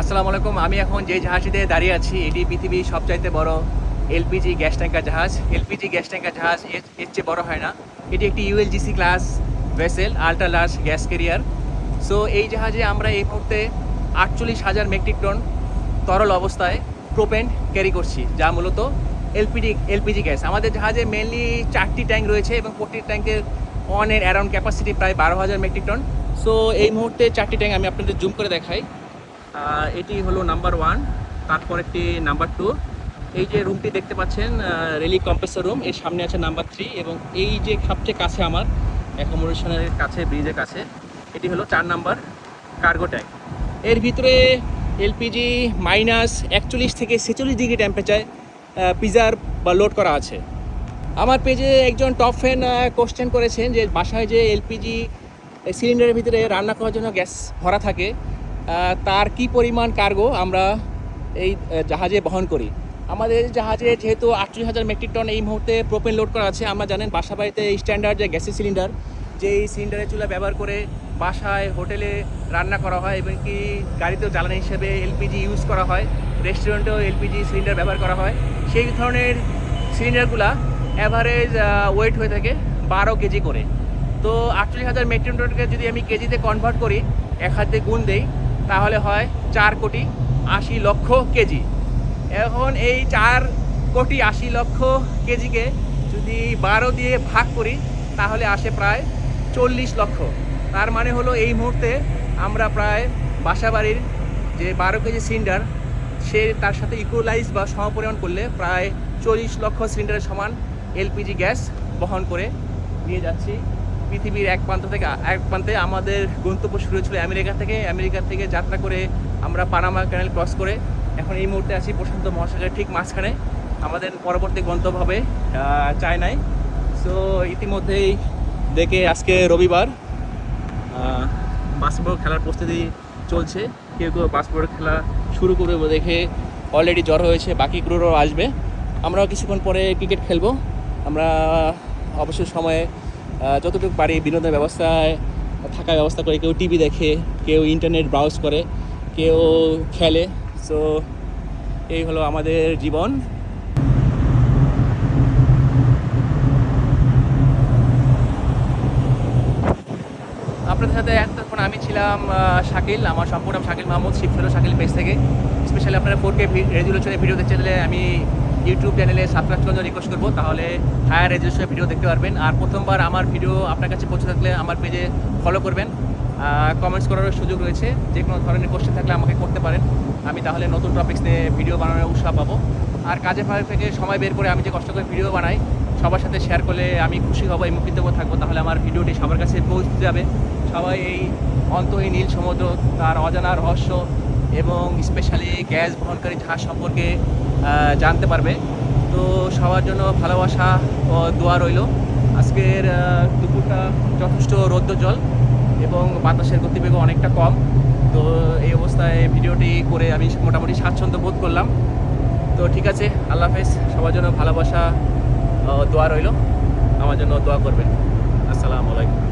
আসসালামু আলাইকুম। আমি এখন যে জাহাজটিতে দাঁড়িয়ে আছি এটি পৃথিবীর সবচাইতে বড় এলপিজি গ্যাস ট্যাঙ্কার জাহাজ। এলপিজি গ্যাস ট্যাঙ্কার জাহাজ এর চেয়ে বড় হয় না। এটি একটি ULGC class vessel, ultra large gas carrier. So এই জাহাজে আমরা এই মুহূর্তে 48,000 মেট্রিক টন তরল অবস্থায় প্রোপেন ক্যারি করছি, যা মূলত এলপিজি গ্যাস। আমাদের জাহাজে মেনলি 4টি ট্যাঙ্ক রয়েছে এবং প্রতিটি ট্যাঙ্কের অন এর অ্যারাউন্ড ক্যাপাসিটি প্রায় 12,000 মেট্রিক টন। সো এই মুহূর্তে 4টি ট্যাঙ্ক আমি আপনাদের জুম করে দেখাই। এটি হলো নাম্বার 1, তারপর একটি নাম্বার 2। এই যে রুমটি দেখতে পাচ্ছেন রেলি কম্প্রেসর রুম, এর সামনে আছে নাম্বার 3, এবং এই যে সবচেয়ে কাছে আমার অ্যাকোমোডেশনের কাছে, ব্রিজের কাছে, এটি হলো 4 নাম্বার কার্গো ট্যাঙ্ক। এর ভিতরে এলপিজি -41 থেকে 46 ডিগ্রি টেম্পারেচার প্রিজার্ভ বা লোড করা আছে। আমার পেজে একজন টপ ফ্যান কোশ্চেন করেছেন যে বাসায় যে এলপিজি সিলিন্ডারের ভিতরে রান্না করার জন্য গ্যাস ভরা থাকে, তার কি পরিমাণ কার্গো আমরা এই জাহাজে বহন করি। আমাদের জাহাজে যেহেতু 48,000 মেট্রিক টন এই মুহূর্তে প্রোপেন লোড করা আছে, আমরা জানেন বাসা বাড়িতে স্ট্যান্ডার্ড যে গ্যাসের সিলিন্ডার, যেই সিলিন্ডারের চুলা ব্যবহার করে বাসায়, হোটেলে রান্না করা হয়, এবং কি গাড়িতেও জ্বালানি হিসেবে এলপিজি ইউজ করা হয়, রেস্টুরেন্টেও এলপিজি সিলিন্ডার ব্যবহার করা হয়। সেই ধরনের সিলিন্ডারগুলা অ্যাভারেজ ওয়েট হয়ে থাকে 12 কেজি করে। তো 48,000 মেট্রিক টনকে যদি আমি কেজিতে কনভার্ট করি, 1 হাতে গুণ দেই, তাহলে হয় 4,80,00,000 কেজি। এখন এই 4,80,00,000 কেজিকে যদি 12 দিয়ে ভাগ করি, তাহলে আসে প্রায় 40 লক্ষ। তার মানে হলো এই মুহূর্তে আমরা প্রায় বাসাবাড়ির যে 12 কেজি সিলিন্ডার, সে তার সাথে ইকুয়ালাইজ বা সমপরিমাণ করলে প্রায় 40 লক্ষ সিলিন্ডারের সমান এলপিজি গ্যাস বহন করে নিয়ে যাচ্ছি পৃথিবীর এক প্রান্ত থেকে এক প্রান্তে। আমাদের গন্তব্য শুরু হয়েছিল আমেরিকা থেকে যাত্রা করে আমরা পানামা ক্যানেল ক্রস করে এখন এই মুহূর্তে আছি প্রশান্ত মহাসাগরের ঠিক মাঝখানে। আমাদের পরবর্তী গন্তব্য হবে চায়নায়। সো ইতিমধ্যেই দেখে আজকে রবিবার, বাস্কেটবল খেলার প্রস্তুতি চলছে। কেউ কেউ বাস্কেটবল খেলা শুরু করবে দেখে অলরেডি জ্বর হয়েছে, বাকি ক্রুরাও আসবে। আমরাও কিছুক্ষণ পরে ক্রিকেট খেলবো। আমরা অবসর সময়ে যতটুকু পারি বিনোদনের ব্যবস্থায় থাকার ব্যবস্থা করে, কেউ টিভি দেখে, কেউ ইন্টারনেট ব্রাউজ করে, কেউ খেলে। সো এই হলো আমাদের জীবন। আপনাদের সাথে এতক্ষণ আমি ছিলাম শাকিল, আমার সম্পূর্ণ শাকিল মাহমুদ, শিবফেলো শাকিল পেজ থেকে। স্পেশালি আপনারা 4K রেজুলেশনের ভিডিও দেখতে চাইলে আমি ইউটিউব চ্যানেলে সাবস্ক্রাইব করার জন্য রিকোয়েস্ট করবো, তাহলে হায়ার রেজুলেশনের ভিডিও দেখতে পারবেন। আর প্রথমবার আমার ভিডিও আপনার কাছে পৌঁছে থাকলে আমার পেজে ফলো করবেন। কমেন্টস করারও সুযোগ রয়েছে, যে কোনো ধরনের কোশ্চেন থাকলে আমাকে করতে পারেন, আমি তাহলে নতুন টপিকস নিয়ে ভিডিও বানানোর উৎসাহ পাবো। আর কাজে ফাঁকে থেকে সময় বের করে আমি যে কষ্ট করে ভিডিও বানাই, সবার সাথে শেয়ার করলে আমি খুশি হব এবং কৃতজ্ঞ থাকবো। তাহলে আমার ভিডিওটি সবার কাছে পৌঁছে যাবে, সবাই এই অন্তহীন নীল সমুদ্র, তার অজানা রহস্য এবং স্পেশালি গ্যাস বহনকারী জাহাজ সম্পর্কে জানতে পারবে। তো সবার জন্য ভালোবাসা ও দোয়া রইল। আজকের দুপুরটা যথেষ্ট রৌদ্রোজ্জ্বল এবং বাতাসের গতিবেগ অনেকটা কম। তো এই অবস্থায় ভিডিওটি করে আমি মোটামুটি স্বাচ্ছন্দ্য বোধ করলাম। তো ঠিক আছে, আল্লাহ হাফেজ। সবার জন্য ভালোবাসা দোয়া রইল, আমার জন্য দোয়া করবেন। আসসালামু আলাইকুম।